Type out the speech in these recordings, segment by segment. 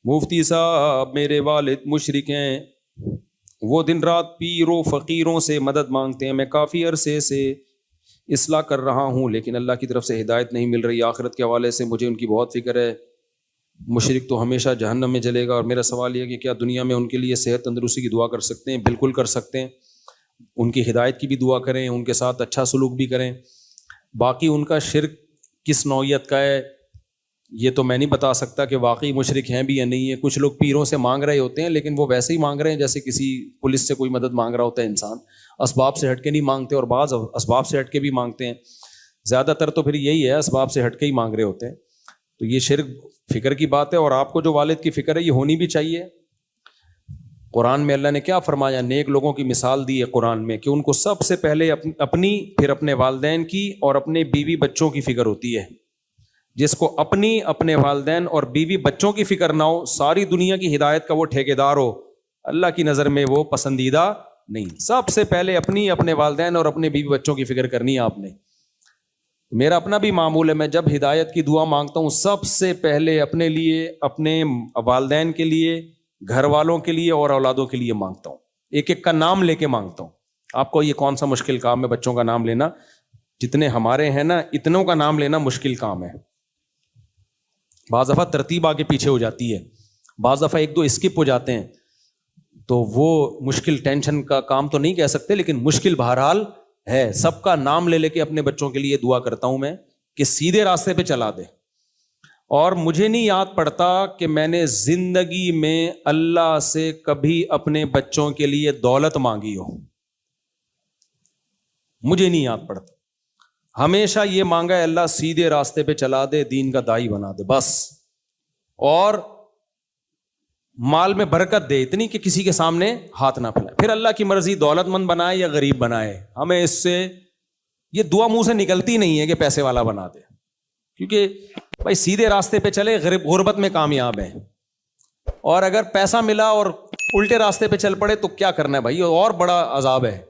مفتی صاحب میرے والد مشرک ہیں، وہ دن رات پیروں فقیروں سے مدد مانگتے ہیں، میں کافی عرصے سے اصلاح کر رہا ہوں لیکن اللہ کی طرف سے ہدایت نہیں مل رہی، آخرت کے حوالے سے مجھے ان کی بہت فکر ہے، مشرک تو ہمیشہ جہنم میں جلے گا، اور میرا سوال یہ کہ کیا دنیا میں ان کے لیے صحت تندرستی کی دعا کر سکتے ہیں؟ بالکل کر سکتے ہیں، ان کی ہدایت کی بھی دعا کریں، ان کے ساتھ اچھا سلوک بھی کریں۔ باقی ان کا شرک کس نوعیت کا ہے یہ تو میں نہیں بتا سکتا کہ واقعی مشرک ہیں بھی یا نہیں ہے۔ کچھ لوگ پیروں سے مانگ رہے ہوتے ہیں لیکن وہ ویسے ہی مانگ رہے ہیں جیسے کسی پولیس سے کوئی مدد مانگ رہا ہوتا ہے انسان، اسباب سے ہٹ کے نہیں مانگتے، اور بعض اسباب سے ہٹ کے بھی مانگتے ہیں، زیادہ تر تو پھر یہی ہے اسباب سے ہٹ کے ہی مانگ رہے ہوتے ہیں۔ تو یہ شرک فکر کی بات ہے، اور آپ کو جو والد کی فکر ہے یہ ہونی بھی چاہیے۔ قرآن میں اللہ نے کیا فرمایا؟ نیک لوگوں کی مثال دی ہے قرآن میں کہ ان کو سب سے پہلے اپنی، پھر اپنے والدین کی اور اپنے بیوی بچوں کی فکر ہوتی ہے۔ جس کو اپنی، اپنے والدین اور بیوی بچوں کی فکر نہ ہو، ساری دنیا کی ہدایت کا وہ ٹھیکیدار ہو، اللہ کی نظر میں وہ پسندیدہ نہیں۔ سب سے پہلے اپنی، اپنے والدین اور اپنے بیوی بچوں کی فکر کرنی ہے آپ نے۔ میرا اپنا بھی معمول ہے، میں جب ہدایت کی دعا مانگتا ہوں سب سے پہلے اپنے لیے، اپنے والدین کے لیے، گھر والوں کے لیے اور اولادوں کے لیے مانگتا ہوں، ایک ایک کا نام لے کے مانگتا ہوں۔ آپ کو یہ کون سا مشکل کام ہے بچوں کا نام لینا؟ جتنے ہمارے ہیں نا اتنوں کا نام لینا مشکل کام ہے۔ بعض دفعہ ترتیب آگے پیچھے ہو جاتی ہے، بعض دفعہ ایک دو اسکپ ہو جاتے ہیں، تو وہ مشکل، ٹینشن کا کام تو نہیں کہہ سکتے لیکن مشکل بہرحال ہے۔ سب کا نام لے لے کے اپنے بچوں کے لیے دعا کرتا ہوں میں کہ سیدھے راستے پہ چلا دے۔ اور مجھے نہیں یاد پڑتا کہ میں نے زندگی میں اللہ سے کبھی اپنے بچوں کے لیے دولت مانگی ہو، مجھے نہیں یاد پڑتا۔ ہمیشہ یہ مانگا ہے اللہ سیدھے راستے پہ چلا دے، دین کا داعی بنا دے بس، اور مال میں برکت دے اتنی کہ کسی کے سامنے ہاتھ نہ پھیلائے۔ پھر اللہ کی مرضی دولت مند بنائے یا غریب بنائے، ہمیں اس سے یہ دعا منہ سے نکلتی نہیں ہے کہ پیسے والا بنا دے، کیونکہ بھائی سیدھے راستے پہ چلے، غربت میں کامیاب ہے، اور اگر پیسہ ملا اور الٹے راستے پہ چل پڑے تو کیا کرنا ہے بھائی، اور بڑا عذاب ہے۔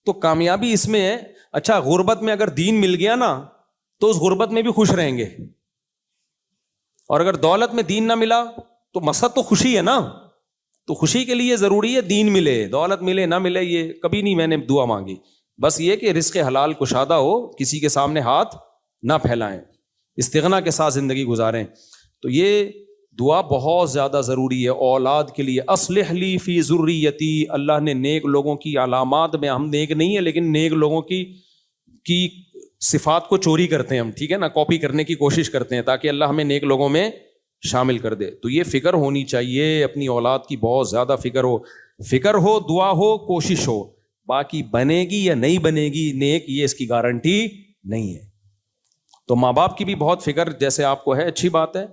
تو کامیابی اس میں ہے، اچھا غربت میں اگر دین مل گیا نا تو اس غربت میں بھی خوش رہیں گے، اور اگر دولت میں دین نہ ملا تو مقصد تو خوشی ہے نا، تو خوشی کے لیے ضروری ہے دین ملے، دولت ملے نہ ملے یہ کبھی نہیں میں نے دعا مانگی، بس یہ کہ رزق حلال کشادہ ہو، کسی کے سامنے ہاتھ نہ پھیلائیں، استغنا کے ساتھ زندگی گزاریں۔ تو یہ دعا بہت زیادہ ضروری ہے اولاد کے لیے۔ اصلح لی فی ذریتی، اللہ نے نیک لوگوں کی علامات میں، ہم نیک نہیں ہیں لیکن نیک لوگوں کی صفات کو چوری کرتے ہیں ہم، ٹھیک ہے نا، کاپی کرنے کی کوشش کرتے ہیں تاکہ اللہ ہمیں نیک لوگوں میں شامل کر دے۔ تو یہ فکر ہونی چاہیے، اپنی اولاد کی بہت زیادہ فکر ہو، دعا ہو، کوشش ہو، باقی بنے گی یا نہیں بنے گی نیک یہ اس کی گارنٹی نہیں ہے۔ تو ماں باپ کی بھی بہت فکر جیسے آپ کو ہے، اچھی بات ہے،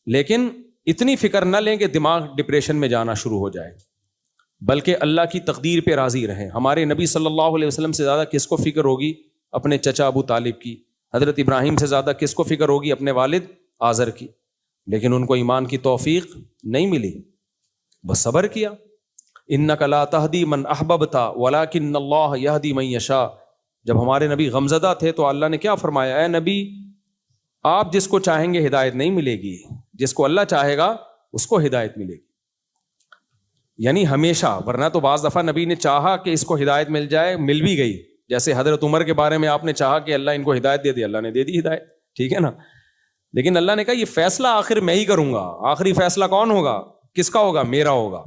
لیکن اتنی فکر نہ لیں کہ دماغ ڈپریشن میں جانا شروع ہو جائے، بلکہ اللہ کی تقدیر پہ راضی رہیں۔ ہمارے نبی صلی اللہ علیہ وسلم سے زیادہ کس کو فکر ہوگی؟ اپنے چچا ابو طالب کی۔ حضرت ابراہیم سے زیادہ کس کو فکر ہوگی؟ اپنے والد آزر کی، لیکن ان کو ایمان کی توفیق نہیں ملی، بس صبر کیا۔ انک لا تہدی من احببت ولکن اللہ یہدی من یشاء۔ جب ہمارے نبی غمزدہ تھے تو اللہ نے کیا فرمایا؟ اے نبی آپ جس کو چاہیں گے ہدایت نہیں ملے گی، جس کو اللہ چاہے گا اس کو ہدایت ملے گی، یعنی ہمیشہ، ورنہ تو بعض دفعہ نبی نے چاہا کہ اس کو ہدایت مل جائے، مل بھی گئی، جیسے حضرت عمر کے بارے میں آپ نے چاہا کہ اللہ ان کو ہدایت دے دی، اللہ نے دے دی ہدایت، ٹھیک ہے نا، لیکن اللہ نے کہا یہ فیصلہ آخر میں ہی کروں گا، آخری فیصلہ کون ہوگا؟ کس کا ہوگا؟ میرا ہوگا۔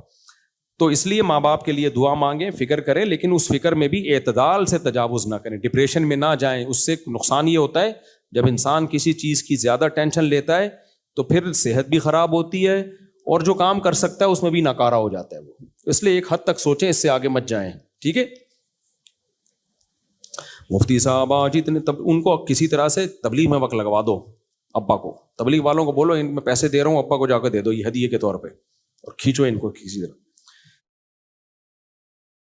تو اس لیے ماں باپ کے لیے دعا مانگیں، فکر کریں، لیکن اس فکر میں بھی اعتدال سے تجاوز نہ کریں، ڈپریشن میں نہ جائیں۔ اس سے نقصان یہ ہوتا ہے جب انسان کسی چیز کی زیادہ ٹینشن لیتا ہے تو پھر صحت بھی خراب ہوتی ہے، اور جو کام کر سکتا ہے اس میں بھی ناکارہ ہو جاتا ہے وہ۔ اس لیے ایک حد تک سوچیں، اس سے آگے مت جائیں، ٹھیک ہے۔ مفتی صاحب آج اتنے ان کو کسی طرح سے تبلیغ میں وقت لگوا دو، ابا کو، تبلیغ والوں کو بولو ان میں پیسے دے رہا ہوں، ابا کو جا کے دے دو یہ ہدیے کے طور پہ، اور کھینچو ان کو کسی طرح۔